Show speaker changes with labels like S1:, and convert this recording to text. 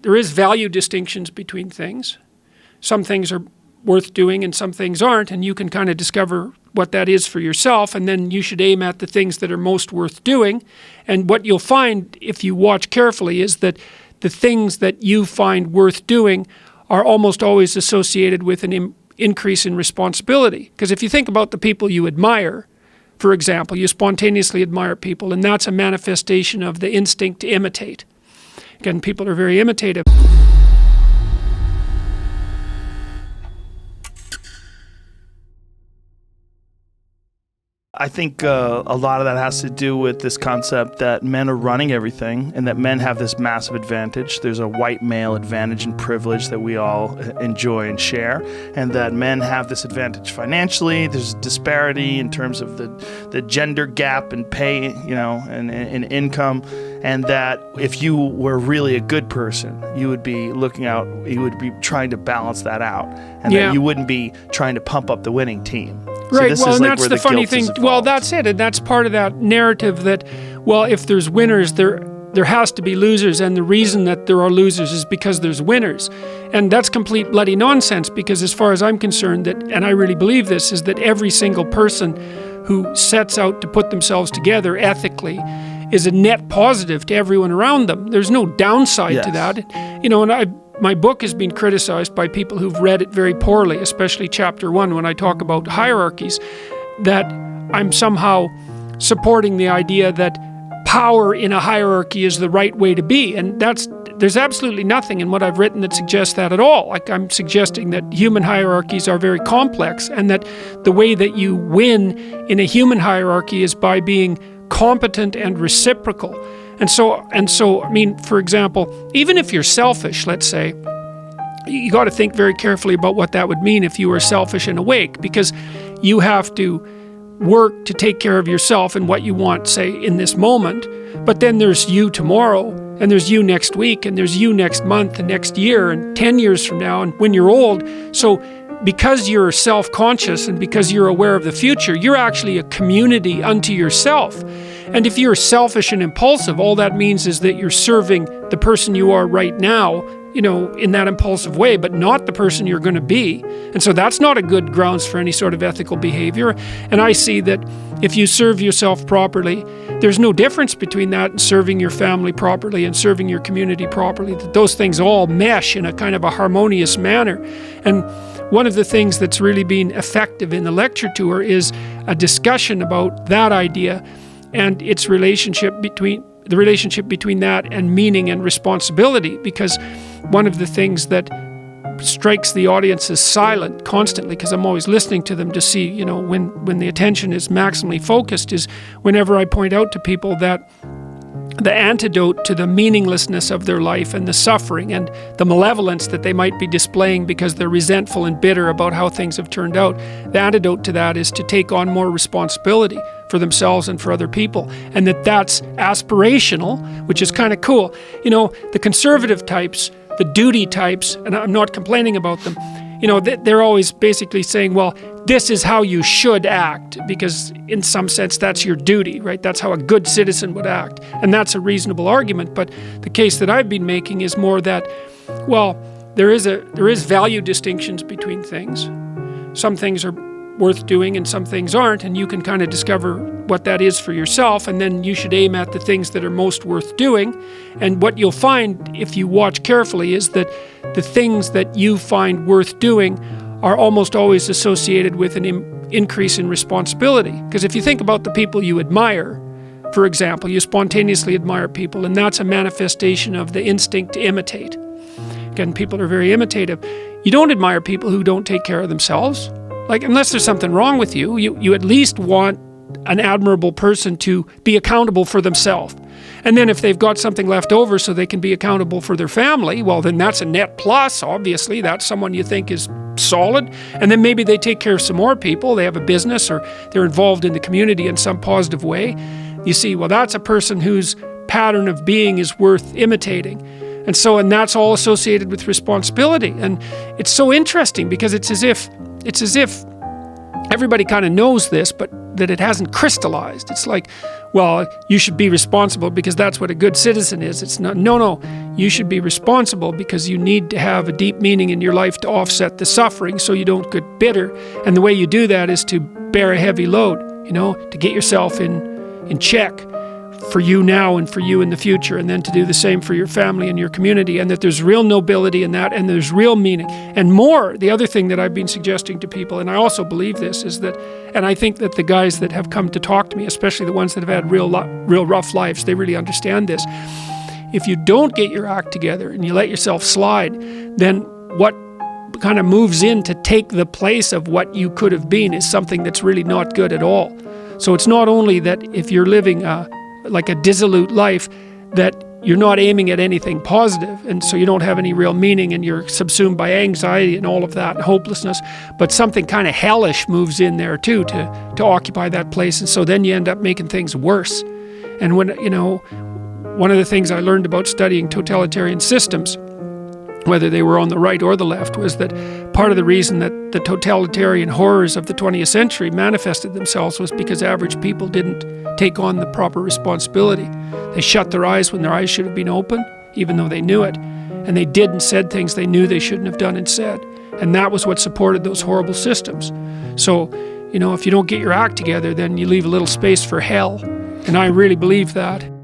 S1: There is value distinctions between things. Some things are worth doing and some things aren't, and you can kind of discover what that is for yourself, and then you should aim at the things that are most worth doing. And what you'll find if you watch carefully is that the things that you find worth doing are almost always associated with an increase in responsibility. Because if you think about the people you admire, for example, you spontaneously admire people, and that's a manifestation of the instinct to imitate. Again, people are very imitative.
S2: I think a lot of that has to do with this concept that men are running everything and that men have this massive advantage. There's a white male advantage and privilege that we all enjoy and share, and that men have this advantage financially. There's disparity in terms of the gender gap in pay, and income, and that if you were really a good person, you would be you would be trying to balance that out, and that you wouldn't be trying to pump up the winning team.
S1: Right, well, and that's the funny thing. Well, that's it, and that's part of that narrative that, well, if there's winners, there has to be losers, and the reason that there are losers is because there's winners. And that's complete bloody nonsense, because as far as I'm concerned, and I really believe this, is that every single person who sets out to put themselves together ethically is a net positive to everyone around them. There's no downside to that. And my book has been criticized by people who've read it very poorly, especially chapter 1 when I talk about hierarchies, that I'm somehow supporting the idea that power in a hierarchy is the right way to be. And there's absolutely nothing in what I've written that suggests that at all. Like, I'm suggesting that human hierarchies are very complex, and that the way that you win in a human hierarchy is by being competent and reciprocal. And so, I mean, for example, even if you're selfish, let's say, you got to think very carefully about what that would mean if you were selfish and awake, because you have to work to take care of yourself and what you want, say, in this moment. But then there's you tomorrow, and there's you next week, and there's you next month, and next year, and 10 years from now, and when you're old. So because you're self-conscious and because you're aware of the future, you're actually a community unto yourself. And if you're selfish and impulsive, all that means is that you're serving the person you are right now, in that impulsive way, but not the person you're going to be. And so that's not a good grounds for any sort of ethical behavior. And I see that if you serve yourself properly, there's no difference between that and serving your family properly and serving your community properly, that those things all mesh in a kind of a harmonious manner. And one of the things that's really been effective in the lecture tour is a discussion about that idea and its relationship between that and meaning and responsibility, because one of the things that strikes the audience as silent constantly, because I'm always listening to them to see, when the attention is maximally focused, is whenever I point out to people that the antidote to the meaninglessness of their life and the suffering and the malevolence that they might be displaying because they're resentful and bitter about how things have turned out, the antidote to that is to take on more responsibility for themselves and for other people, and that's aspirational, which is kind of cool. The conservative types, the duty types, and I'm not complaining about them, they're always basically saying, well, this is how you should act, because in some sense that's your duty, right? That's how a good citizen would act. And that's a reasonable argument. But the case that I've been making is more that, well, there is value distinctions between things. Some things are worth doing and some things aren't, and you can kind of discover what that is for yourself, and then you should aim at the things that are most worth doing. And what you'll find if you watch carefully is that the things that you find worth doing are almost always associated with an increase in responsibility. Because if you think about the people you admire, for example, you spontaneously admire people, and that's a manifestation of the instinct to imitate. Again, people are very imitative. You don't admire people who don't take care of themselves. Like, unless there's something wrong with you, you at least want an admirable person to be accountable for themselves. And then if they've got something left over so they can be accountable for their family, well, then that's a net plus, obviously. That's someone you think is solid. And then maybe they take care of some more people. They have a business or they're involved in the community in some positive way. You see, well, that's a person whose pattern of being is worth imitating. And that's all associated with responsibility. And it's so interesting because it's as if everybody kind of knows this, but that it hasn't crystallized. It's like, well, you should be responsible because that's what a good citizen is. It's not, no, you should be responsible because you need to have a deep meaning in your life to offset the suffering so you don't get bitter. And the way you do that is to bear a heavy load, to get yourself in check for you now and for you in the future, and then to do the same for your family and your community, and that there's real nobility in that, and there's real meaning. And more, the other thing that I've been suggesting to people, and I also believe this, is that, and I think that the guys that have come to talk to me, especially the ones that have had real rough lives, they really understand this. If you don't get your act together and you let yourself slide, then what kind of moves in to take the place of what you could have been is something that's really not good at all. So it's not only that if you're living like a dissolute life, that you're not aiming at anything positive, and so you don't have any real meaning, and you're subsumed by anxiety and all of that and hopelessness, but something kind of hellish moves in there too to occupy that place, and so then you end up making things worse. And when, one of the things I learned about studying totalitarian systems, whether they were on the right or the left, was that part of the reason that the totalitarian horrors of the 20th century manifested themselves was because average people didn't take on the proper responsibility. They shut their eyes when their eyes should have been open, even though they knew it. And they did and said things they knew they shouldn't have done and said. And that was what supported those horrible systems. So, if you don't get your act together, then you leave a little space for hell. And I really believe that.